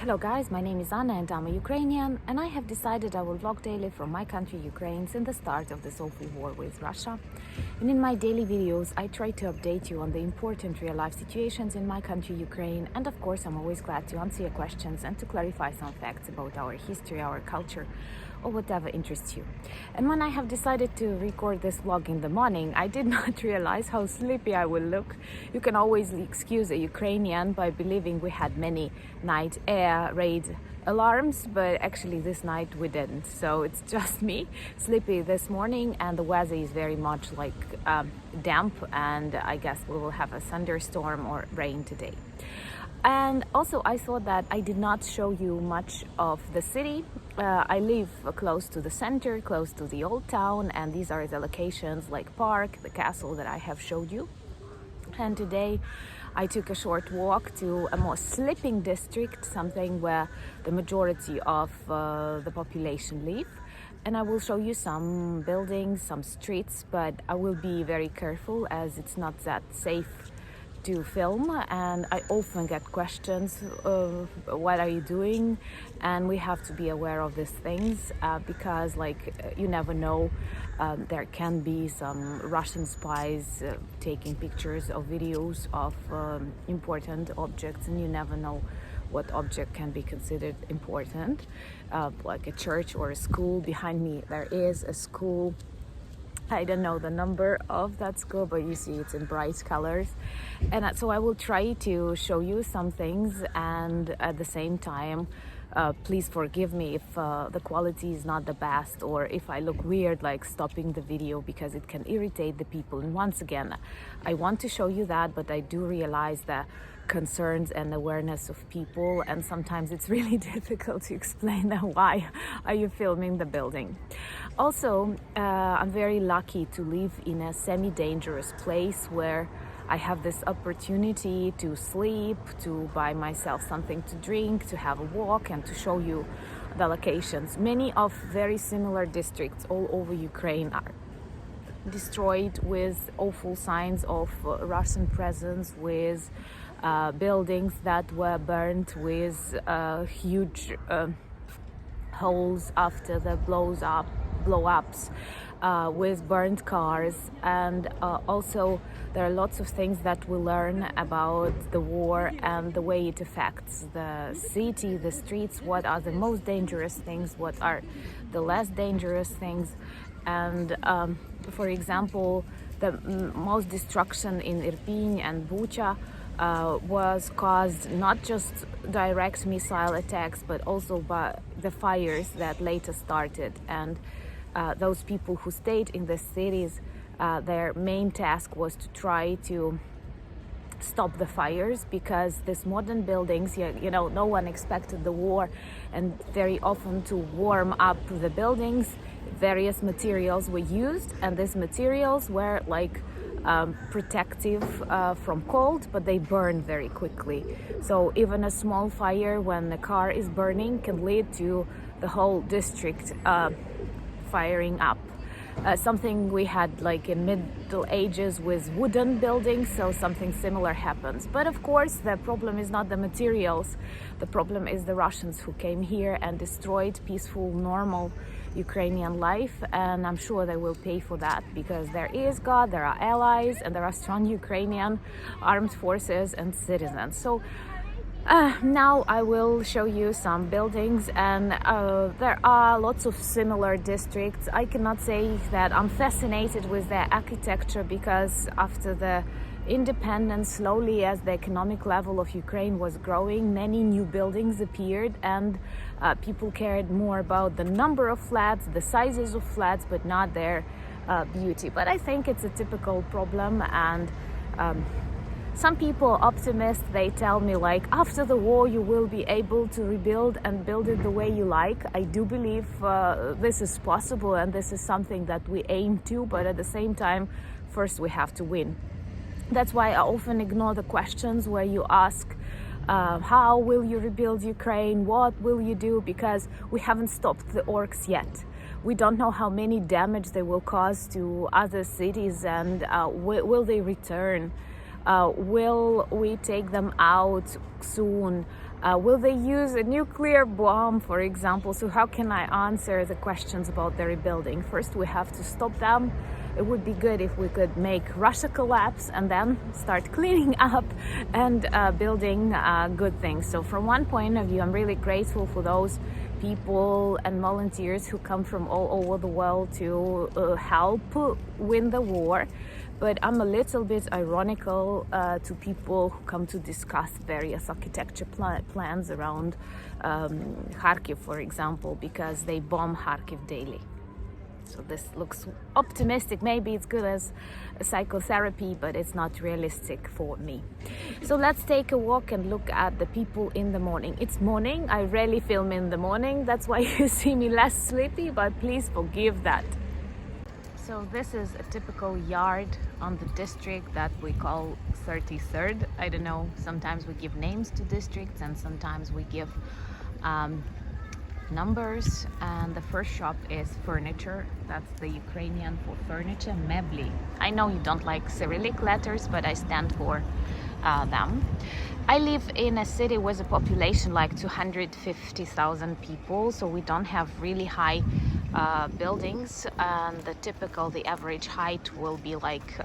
Hello guys, my name is Anna and I'm a Ukrainian, and I have decided I will vlog daily from my country Ukraine since the start of this awful war with Russia. And in my daily videos I try to update you on the important real life situations in my country Ukraine, and of course I'm always glad to answer your questions and to clarify some facts about our history, our culture, or whatever interests you. And when I have decided to record this vlog in the morning, I did not realize how sleepy I will look. You can always excuse a Ukrainian by believing we had many night air raid alarms, but actually this night we didn't. So it's just me sleepy this morning, and the weather is very much like damp, and I guess we will have a thunderstorm or rain today. And also I thought that I did not show you much of the city. I live close to the center, close to the old town, and these are the locations like park, the castle that I have showed you. And today I took a short walk to a more sleeping district, something where the majority of the population live. And I will show you some buildings, some streets, but I will be very careful as it's not that safe to film, and I often get questions of what are you doing, and we have to be aware of these things because you never know, there can be some Russian spies taking pictures or videos of important objects, and you never know what object can be considered important, like a church or a school. Behind me there is a school. I don't know the number of that school, but you see it's in bright colors. And so I will try to show you some things, and at the same time, please forgive me if the quality is not the best, or if I look weird like stopping the video, because it can irritate the people. And once again, I want to show you that, but I do realize that concerns and awareness of people, and sometimes it's really difficult to explain why are you filming the building. Also, I'm very lucky to live in a semi-dangerous place where I have this opportunity to sleep, to buy myself something to drink, to have a walk, and to show you the locations. Many of very similar districts all over Ukraine are destroyed with awful signs of Russian presence, with buildings that were burned, with huge holes after the blow-ups, with burned cars. And also there are lots of things that we learn about the war and the way it affects the city, the streets, what are the most dangerous things, what are the less dangerous things. And for example, the most destruction in Irpin and Bucha was caused not just direct missile attacks, but also by the fires that later started. And those people who stayed in the cities, their main task was to try to stop the fires, because these modern buildings, no one expected the war, and very often to warm up the buildings, various materials were used, and these materials were protective from cold, but they burn very quickly. So even a small fire when the car is burning can lead to the whole district firing up. Something we had in Middle Ages with wooden buildings, so something similar happens. But of course the problem is not the materials, the problem is the Russians who came here and destroyed peaceful, normal Ukrainian life, and I'm sure they will pay for that, because there is God, there are allies, and there are strong Ukrainian armed forces and citizens. So now I will show you some buildings, and there are lots of similar districts. I cannot say that I'm fascinated with their architecture, because after the independence, slowly as the economic level of Ukraine was growing, many new buildings appeared, and people cared more about the number of flats, the sizes of flats, but not their beauty. But I think it's a typical problem, and some people, optimists, they tell me after the war you will be able to rebuild and build it the way you like. I do believe this is possible, and this is something that we aim to, but at the same time, first we have to win. That's why I often ignore the questions where you ask, how will you rebuild Ukraine? What will you do? Because we haven't stopped the orcs yet. We don't know how many damage they will cause to other cities, and will they return? Will we take them out soon? Will they use a nuclear bomb, for example? So how can I answer the questions about the rebuilding? First, we have to stop them. It would be good if we could make Russia collapse and then start cleaning up and building good things. So from one point of view, I'm really grateful for those people and volunteers who come from all over the world to help win the war. But I'm a little bit ironical to people who come to discuss various architecture plans around Kharkiv, for example, because they bomb Kharkiv daily. So this looks optimistic. Maybe it's good as a psychotherapy, but it's not realistic for me. So let's take a walk and look at the people in the morning. It's morning. I rarely film in the morning. That's why you see me less sleepy, but please forgive that. So this is a typical yard on the district that we call 33rd. I don't know, sometimes we give names to districts and sometimes we give numbers. And the first shop is furniture. That's the Ukrainian for furniture, mebli. I know you don't like Cyrillic letters, but I stand for them. I live in a city with a population like 250,000 people, so we don't have really high buildings, and the average height will be like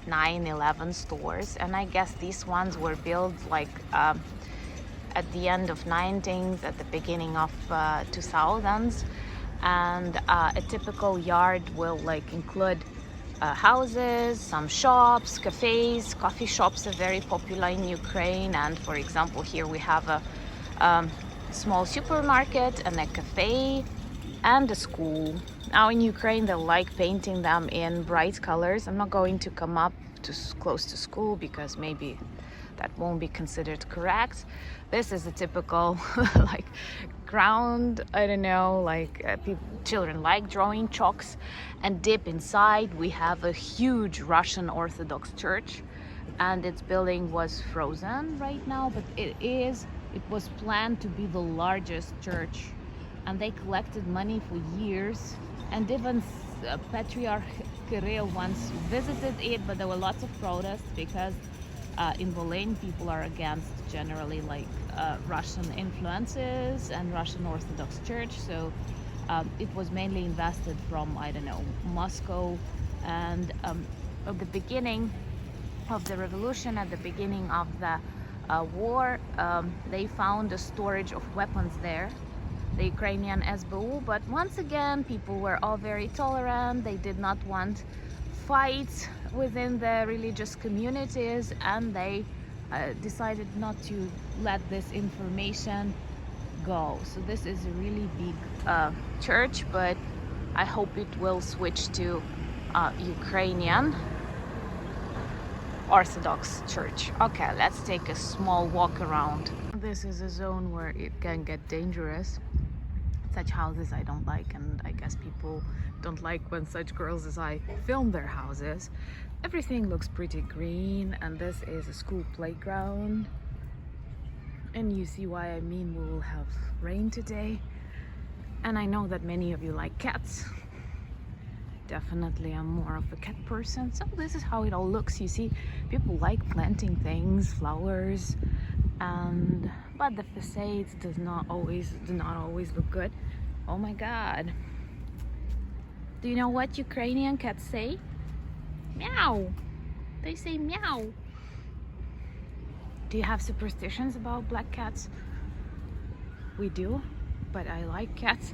9-11 stores, and I guess these ones were built like at the end of 19th, at the beginning of 2000s, and a typical yard will like include houses, some shops, cafes. Coffee shops are very popular in Ukraine, and for example here we have a small supermarket and a cafe and a school. Now in Ukraine they like painting them in bright colors. I'm not going to come up to close to school because maybe that won't be considered correct. This is a typical like ground, I don't know, like children like drawing chalks and dip inside. We have a huge Russian Orthodox church and its building was frozen right now, but it was planned to be the largest church, and they collected money for years, and even Patriarch Kirill once visited it, but there were lots of protests because in Volyn people are against generally like Russian influences and Russian Orthodox Church, so it was mainly invested from, I don't know, Moscow. And at the beginning of the revolution, at the beginning of the war, they found a storage of weapons there, the Ukrainian SBU, but once again people were all very tolerant. They did not want fights within the religious communities, and they decided not to let this information go. So this is a really big church, but I hope it will switch to Ukrainian Orthodox Church. Okay, let's take a small walk around. This is a zone where it can get dangerous. Such houses I don't like, and I guess people don't like when such girls as I film their houses. Everything looks pretty green, and this is a school playground, and you see why I mean we will have rain today. And I know that many of you like cats. Definitely I'm more of a cat person, so this is how it all looks. You see, people like planting things, flowers, and but the facades do not always look good. Oh my god, do you know what Ukrainian cats say? Meow. They say meow. Do you have superstitions about black cats? We do, but I like cats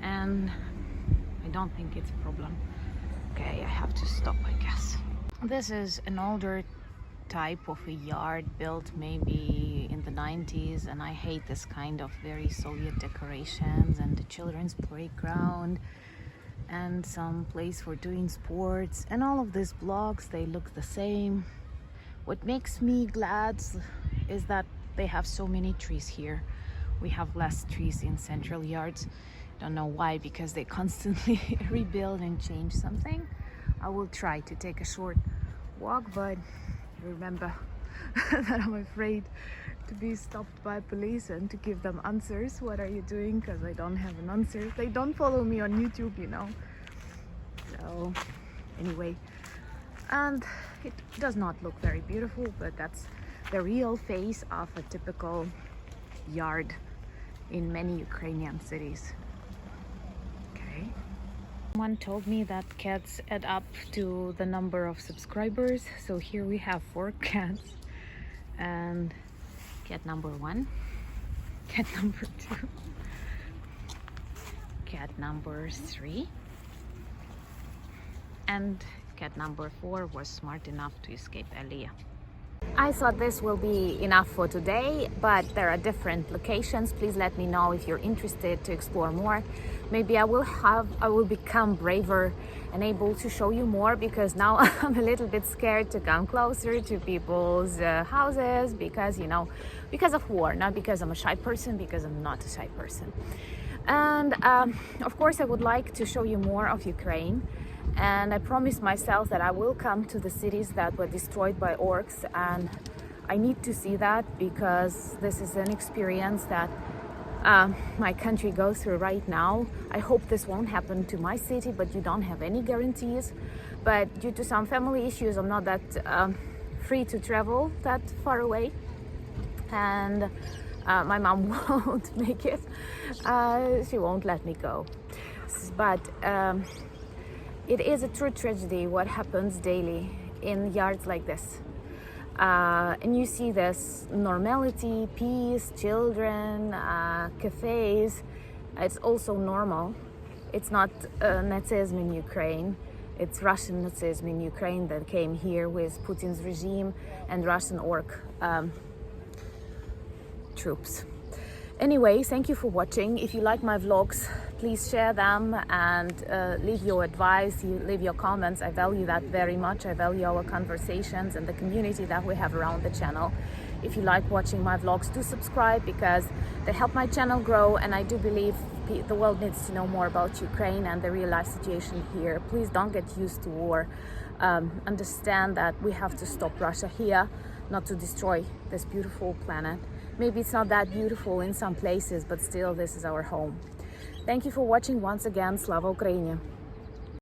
and I don't think it's a problem. Okay, I have to stop, I guess. This is an older type of a yard built maybe in the 90s, and I hate this kind of very Soviet decorations, and the children's playground and some place for doing sports, and all of these blocks, they look the same. What makes me glad is that they have so many trees here. We have less trees in central yards. Don't know why, because they constantly rebuild and change something. I will try to take a short walk, but remember that I'm afraid to be stopped by police and to give them answers. What are you doing? Because I don't have an answer. They don't follow me on YouTube, you know. So anyway, and it does not look very beautiful, but that's the real face of a typical yard in many Ukrainian cities. Okay. Someone told me that cats add up to the number of subscribers, so here we have 4 cats, and cat number 1, cat number 2, cat number 3, and cat number 4 was smart enough to escape Aliyah. I thought this will be enough for today, but there are different locations. Please let me know if you're interested to explore more. Maybe I will become braver and able to show you more, because now I'm a little bit scared to come closer to people's houses because, you know, because of war, not because I'm a shy person, because I'm not a shy person. And of course I would like to show you more of Ukraine. And I promised myself that I will come to the cities that were destroyed by orcs, and I need to see that, because this is an experience that my country goes through right now. I hope this won't happen to my city, but you don't have any guarantees. But due to some family issues, I'm not that free to travel that far away, and my mom won't make it. She won't let me go. But it is a true tragedy what happens daily in yards like this. And you see this normality, peace, children, cafes. It's also normal. It's not Nazism in Ukraine. It's Russian Nazism in Ukraine that came here with Putin's regime and Russian orc troops. Anyway, thank you for watching. If you like my vlogs, please share them and leave your advice, leave your comments. I value that very much. I value our conversations and the community that we have around the channel. If you like watching my vlogs, do subscribe, because they help my channel grow, and I do believe the world needs to know more about Ukraine and the real life situation here. Please don't get used to war. Understand that we have to stop Russia here, not to destroy this beautiful planet. Maybe it's not that beautiful in some places, but still this is our home. Thank you for watching once again. Slava Ukraini!